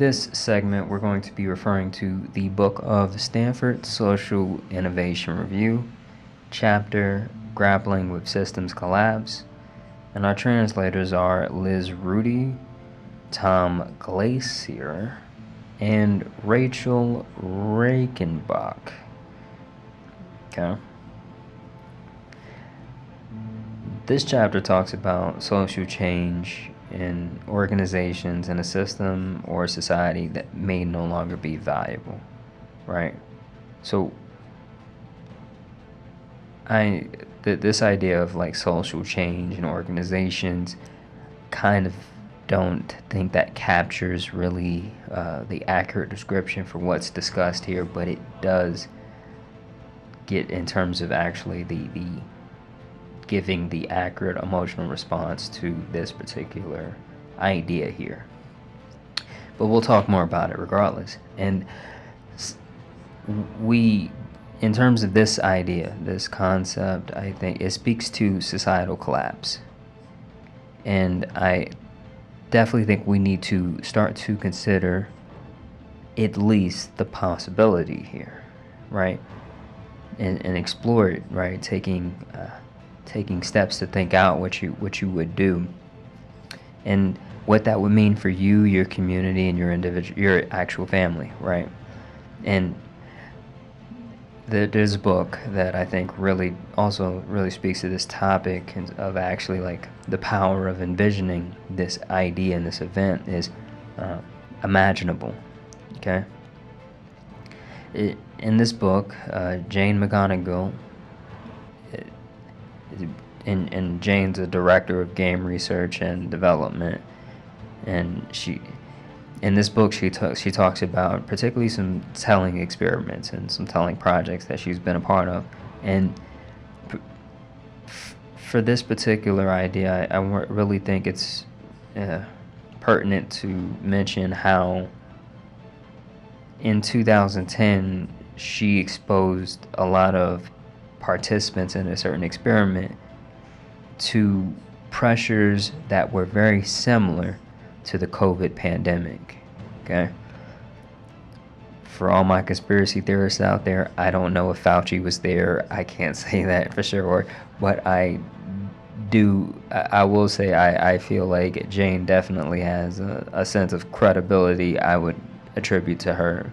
this segment, we're going to be referring to the book of the Stanford Social Innovation Review, chapter Grappling with Systems Collapse. And our translators are Liz Rudy, Tom Glacier, and Rachel Reichenbach. Okay. This chapter talks about social change in organizations in a system or a society that may no longer be valuable, right? So this idea of like social change in organizations, kind of don't think that captures really the accurate description for what's discussed here, but it does get in terms of actually the giving the accurate emotional response to this particular idea here. But we'll talk more about it regardless. And in terms of this idea, this concept, I think it speaks to societal collapse. And I definitely think we need to start to consider at least the possibility here, right? And explore it, right? Taking steps to think out what you would do, and what that would mean for you, your community, and your actual family, right? And there's a book that I think really speaks to this topic of actually like the power of envisioning this idea and this event is Imaginable. Okay. In this book, Jane McGonigal. And Jane's a director of game research and development, and in this book she talks about particularly some telling experiments and some telling projects that she's been a part of. And for this particular idea, I really think it's pertinent to mention how in 2010 she exposed a lot of participants in a certain experiment to pressures that were very similar to the COVID pandemic. Okay? For all my conspiracy theorists out there, I don't know if Fauci was there. I can't say that for sure, but I will say I feel like Jane definitely has a sense of credibility I would attribute to her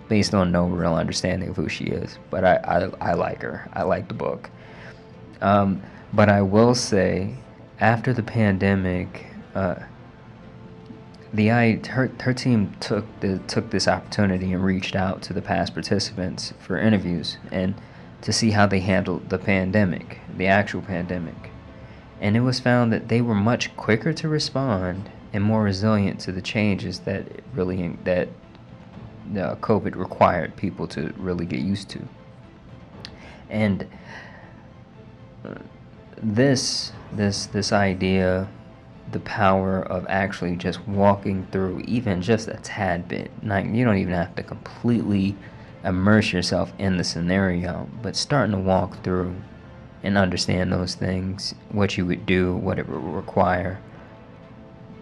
based on no real understanding of who she is. But I like her. I like the book. But I will say, after the pandemic, her team took this opportunity and reached out to the past participants for interviews and to see how they handled the pandemic, the actual pandemic. And it was found that they were much quicker to respond and more resilient to the changes that COVID required people to really get used to. And this idea, the power of actually just walking through even just a tad bit, you don't even have to completely immerse yourself in the scenario, but starting to walk through and understand those things, what you would do, what it would require,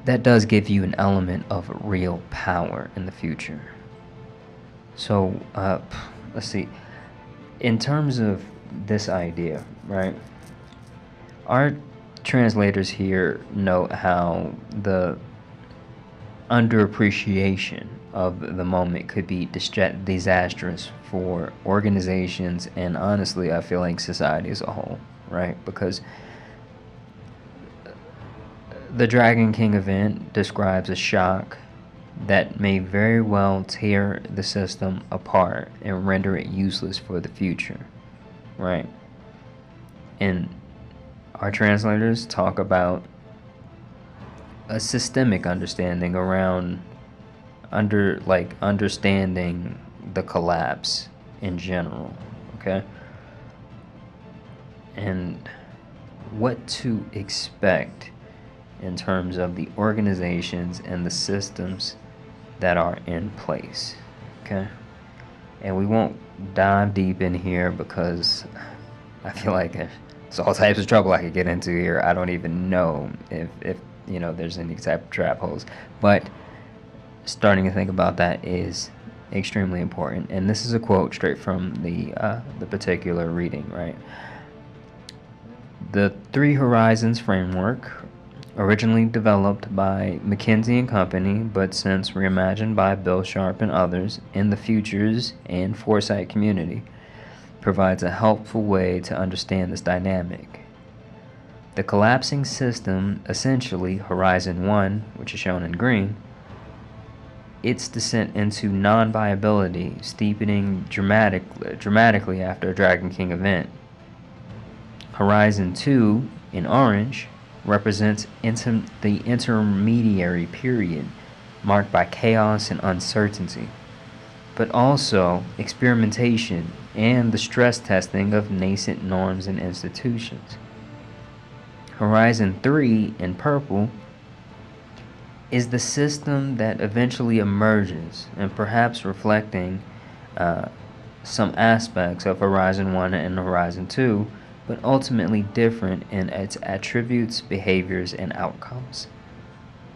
that does give you an element of real power in the future. So, let's see. In terms of this idea, right, our translators here note how the underappreciation of the moment could be disastrous for organizations and honestly, I feel like society as a whole, right? Because the Dragon King event describes a shock that may very well tear the system apart and render it useless for the future, right? And our translators talk about a systemic understanding around understanding the collapse in general, okay? And what to expect in terms of the organizations and the systems that are in place, okay? And we won't dive deep in here because I feel like there's all types of trouble I could get into here. I don't even know if there's any type of trap holes. But starting to think about that is extremely important. And this is a quote straight from the particular reading, right? The Three Horizons framework, originally developed by McKinsey and Company, but since reimagined by Bill Sharp and others in the Futures and Foresight community, provides a helpful way to understand this dynamic. The collapsing system, essentially Horizon 1, which is shown in green, its descent into non-viability, steepening dramatically after a Dragon King event. Horizon 2, in orange, represents the intermediary period marked by chaos and uncertainty, but also experimentation and the stress testing of nascent norms and institutions. Horizon 3, in purple, is the system that eventually emerges, and perhaps reflecting some aspects of Horizon 1 and Horizon 2, but ultimately different in its attributes, behaviors, and outcomes.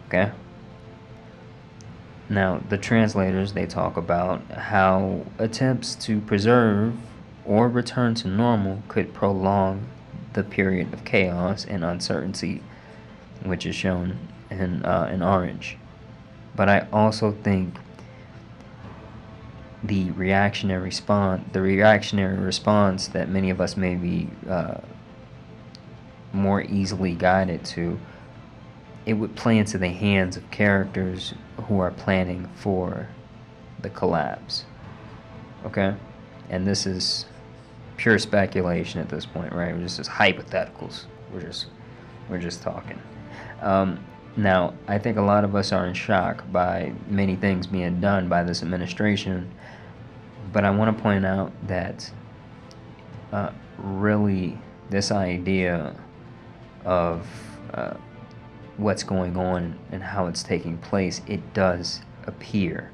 Okay? Now, the translators, they talk about how attempts to preserve or return to normal could prolong the period of chaos and uncertainty, which is shown in orange. But I also think the reactionary response that many of us may be more easily guided to, it would play into the hands of characters who are planning for the collapse. Okay? And this is pure speculation at this point, right? We're just hypotheticals. We're just talking. Now, I think a lot of us are in shock by many things being done by this administration, but I want to point out that really this idea of what's going on and how it's taking place, it does appear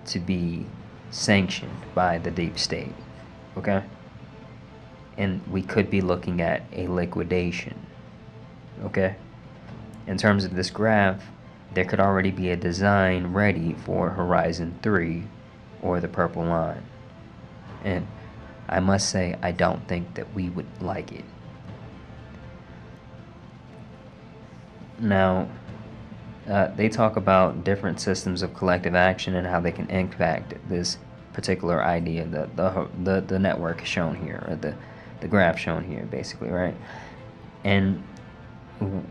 to be sanctioned by the deep state, okay? And we could be looking at a liquidation, okay? In terms of this graph, there could already be a design ready for Horizon 3 or the purple line. And I must say, I don't think that we would like it. Now, they talk about different systems of collective action and how they can impact this particular idea, the network shown here, or the graph shown here, basically, right? And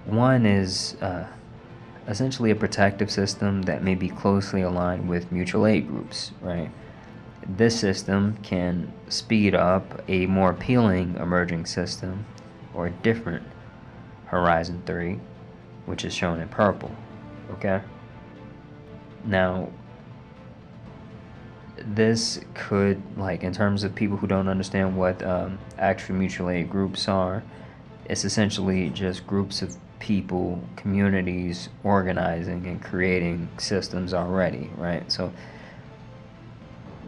one is essentially a protective system that may be closely aligned with mutual aid groups, right? This system can speed up a more appealing emerging system or a different Horizon 3, which is shown in purple, okay? Now, this could, like, in terms of people who don't understand what actual mutual aid groups are, it's essentially just groups of people, communities organizing and creating systems already, right? So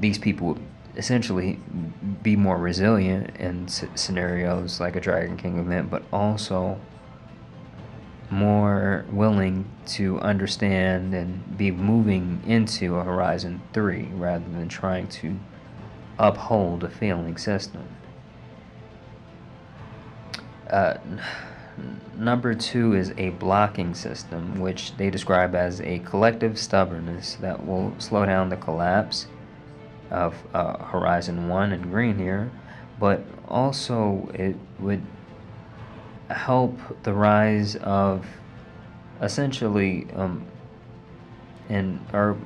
these people would essentially be more resilient in scenarios like a Dragon King event, but also more willing to understand and be moving into a Horizon 3 rather than trying to uphold a failing system. Number 2 is a blocking system, which they describe as a collective stubbornness that will slow down the collapse of Horizon 1 in green here, but also it would help the rise of essentially or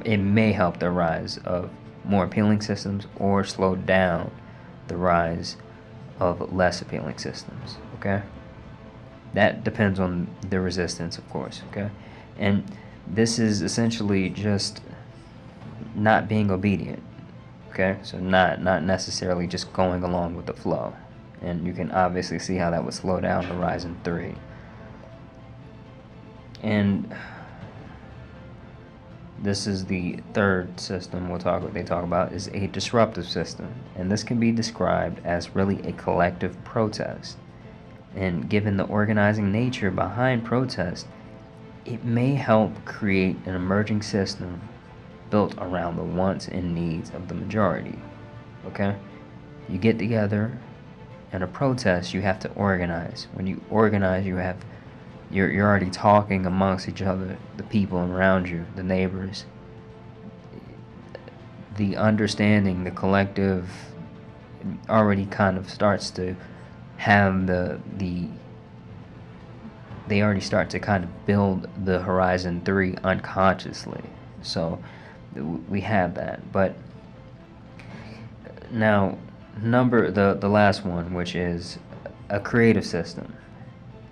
it may help the rise of more appealing systems or slow down the rise of less appealing systems, okay? That depends on the resistance, of course, okay? And this is essentially just not being obedient, okay? So not necessarily just going along with the flow. And you can obviously see how that would slow down Horizon 3. And this is the third system they talk about is a disruptive system. And this can be described as really a collective protest. And given the organizing nature behind protest, it may help create an emerging system built around the wants and needs of the majority. Okay? You get together in a protest, you have to organize. When you organize, you're already talking amongst each other, the people around you, the neighbors. The understanding, the collective already kind of starts to have they already start to kind of build the Horizon 3 unconsciously. So we have that. But now the last one, which is a creative system.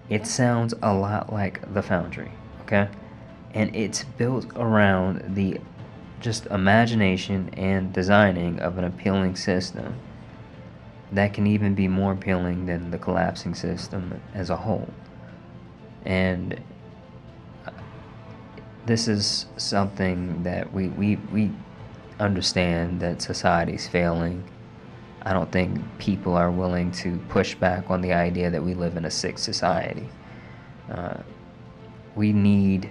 It sounds a lot like the Foundry, okay? And it's built around the just imagination and designing of an appealing system that can even be more appealing than the collapsing system as a whole. And this is something that we understand that society's failing. I don't think people are willing to push back on the idea that we live in a sick society. We need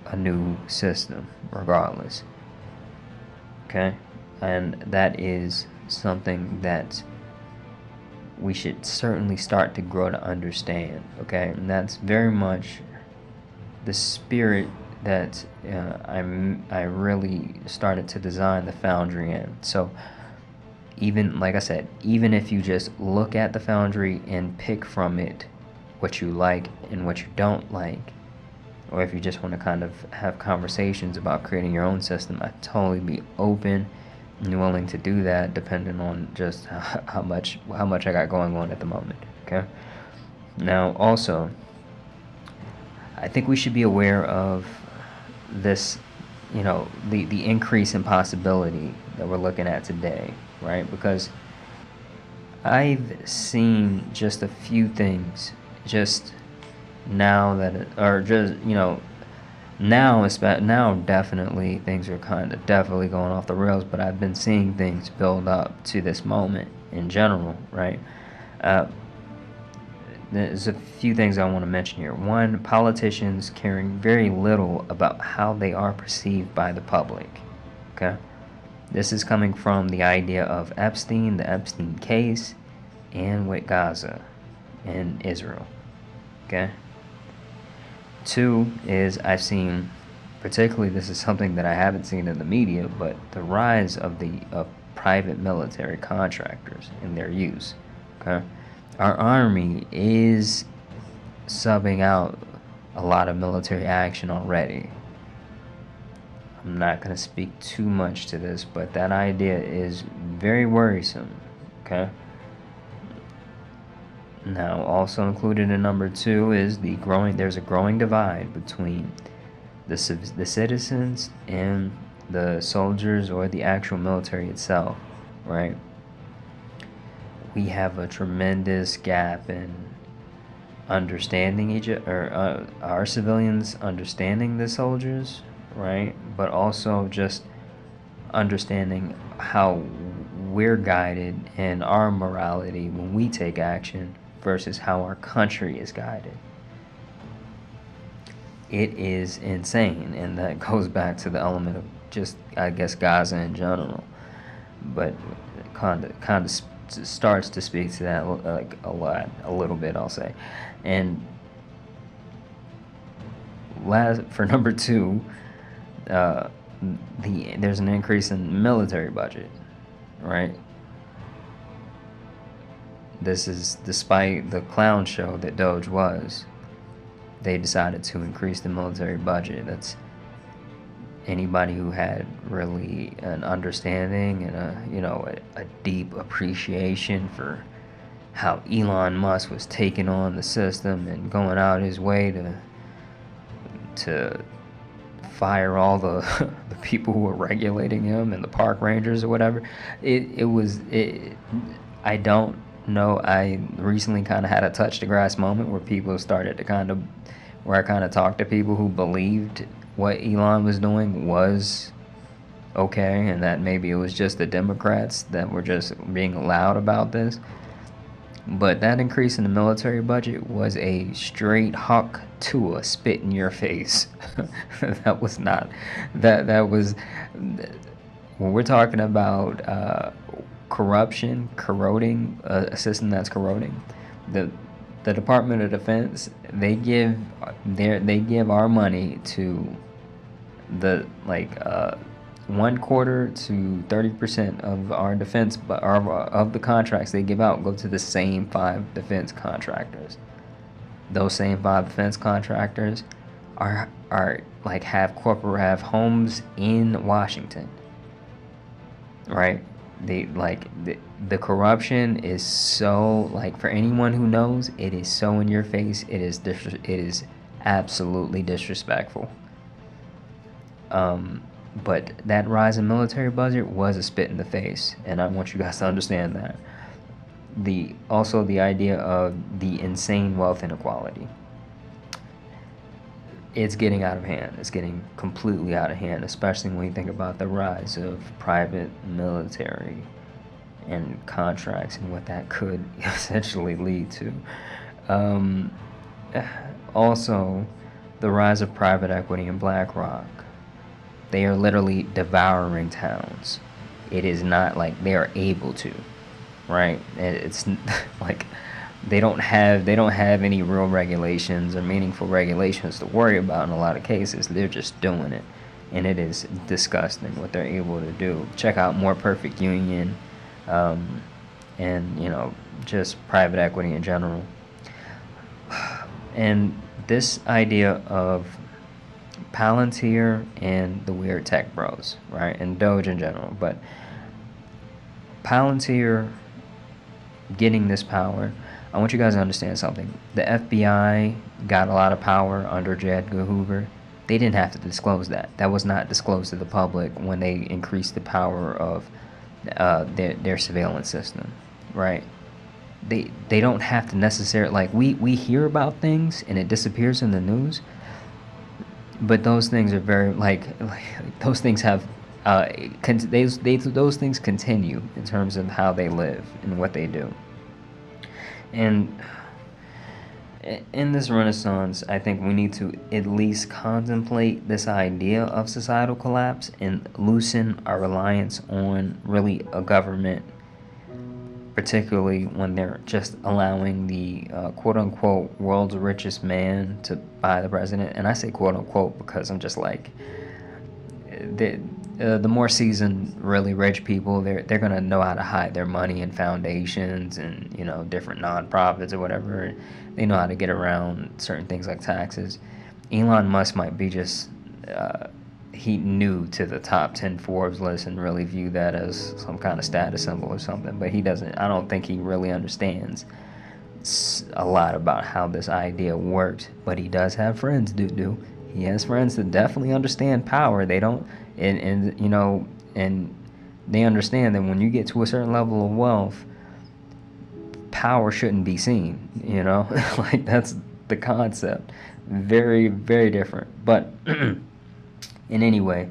a new system, regardless. Okay? And that is something that we should certainly start to grow to understand. Okay? And that's very much the spirit that I really started to design the Foundry in. So, even like I said, even if you just look at the Foundry and pick from it what you like and what you don't like, or if you just want to kind of have conversations about creating your own system, I'd totally be open and willing to do that, depending on just how much I got going on at the moment. Okay. Now, also, I think we should be aware of this, the increase in possibility that we're looking at today, right? Because I've seen just a few things just now now definitely things are kind of definitely going off the rails, but I've been seeing things build up to this moment in general, right? There's a few things I want to mention here. One, politicians caring very little about how they are perceived by the public. Okay? This is coming from the idea of Epstein, the Epstein case, and with Gaza and Israel. Okay? Two is I've seen, particularly this is something that I haven't seen in the media, but the rise of private military contractors and their use. Okay? Our Army is subbing out a lot of military action already. I'm not going to speak too much to this, but that idea is very worrisome, okay? Now, also included in number 2 is there's a growing divide between the citizens and the soldiers or the actual military itself, right? We have a tremendous gap in understanding our civilians understanding the soldiers, right? But also just understanding how we're guided in our morality when we take action versus how our country is guided. It is insane, and that goes back to the element of just, I guess, Gaza in general. But kind of starts to speak to that like a little bit, I'll say. And for number 2, there's an increase in military budget, right? This is despite the clown show that Doge was. They decided to increase the military budget. That's anybody who had really an understanding and a deep appreciation for how Elon Musk was taking on the system and going out his way to fire all the people who were regulating him and the park rangers or whatever. I don't know. I recently kind of had a touch the grass moment where I kind of talked to people who believed what Elon was doing was okay, and that maybe it was just the Democrats that were just being loud about this. But that increase in the military budget was a straight hawk to a spit in your face. That was not that was when we're talking about corruption, corroding a system that's corroding. The the Department of Defense, they give our money to the like 1/4 to 30% of our defense, but of the contracts they give out go to the same five defense contractors. Those same five defense contractors are like have homes in Washington, right? The corruption is so, like, for anyone who knows, it is so in your face. It is absolutely disrespectful. But that rise in military budget was a spit in the face, and I want you guys to understand that. The idea of the insane wealth inequality. It's getting out of hand. It's getting completely out of hand, especially when you think about the rise of private military and contracts and what that could essentially lead to. Um, Also, the rise of private equity and BlackRock. They are literally devouring towns. It is not like they are able to, right? It's like they don't have any real regulations or meaningful regulations to worry about in a lot of cases. They're just doing it, and it is disgusting what they're able to do. Check out More Perfect Union, and just private equity in general. And this idea of Palantir and the weird tech bros, right, and Doge in general, but Palantir getting this power, I want you guys to understand something. The FBI got a lot of power under J. Edgar Hoover. They didn't have to disclose that. That was not disclosed to the public when they increased the power of their surveillance system, right? They don't have to necessarily, like, we hear about things and it disappears in the news, but those things are very like those things have those things continue in terms of how they live and what they do. And in this renaissance, I think we need to at least contemplate this idea of societal collapse and loosen our reliance on really a government, particularly when they're just allowing the quote-unquote world's richest man to buy the president. And I say quote-unquote because I'm just like, the more seasoned, really rich people, they're gonna know how to hide their money in foundations and different nonprofits or whatever. They know how to get around certain things like taxes. Elon Musk might be just he new to the top 10 Forbes list and really view that as some kind of status symbol or something, but he doesn't. I don't think he really understands a lot about how this idea works. But he does have friends. He has friends that definitely understand power. They don't, and they understand that when you get to a certain level of wealth, power shouldn't be seen. Like, that's the concept. Very, very different. But in any way,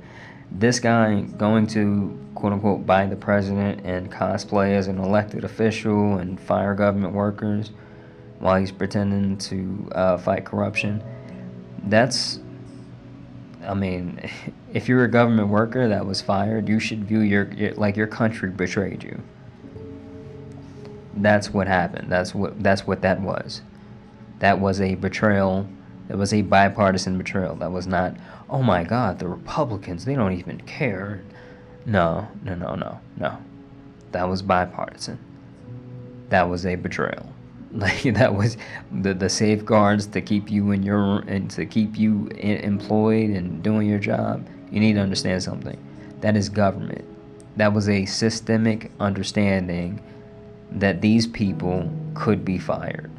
this guy going to quote-unquote buy the president and cosplay as an elected official and fire government workers while he's pretending to fight corruption, that's, I mean, if you're a government worker that was fired, you should view your country betrayed you. That's what happened. That's what that was. That was a betrayal. It was a bipartisan betrayal. That was not, oh my God, the Republicans, they don't even care. No. That was bipartisan. That was a betrayal. Like, that was the safeguards to keep you employed and doing your job. You need to understand something. That is government. That was a systemic understanding that these people could be fired.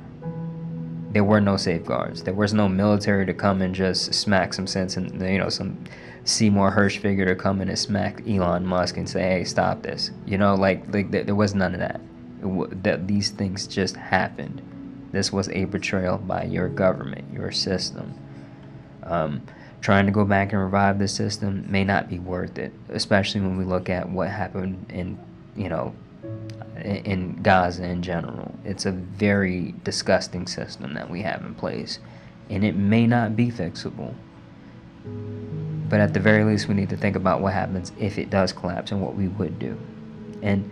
There were no safeguards. There was no military to come and just smack some sense, and some Seymour Hersh figure to come in and smack Elon Musk and say, "Hey, stop this." There was none of that. That these things just happened. This was a betrayal by your government, your system. Trying to go back and revive this system may not be worth it, especially when we look at what happened in in Gaza in general. It's a very disgusting system that we have in place, and it may not be fixable. But at the very least, we need to think about what happens if it does collapse and what we would do. And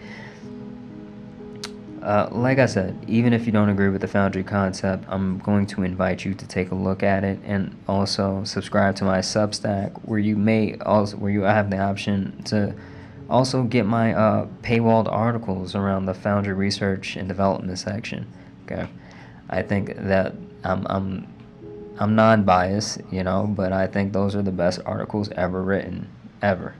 like I said, even if you don't agree with the Foundry concept, I'm going to invite you to take a look at it, and also subscribe to my Substack, where you have the option to also get my paywalled articles around the Foundry research and development section. Okay, I think that I'm non-biased, but I think those are the best articles ever written, ever.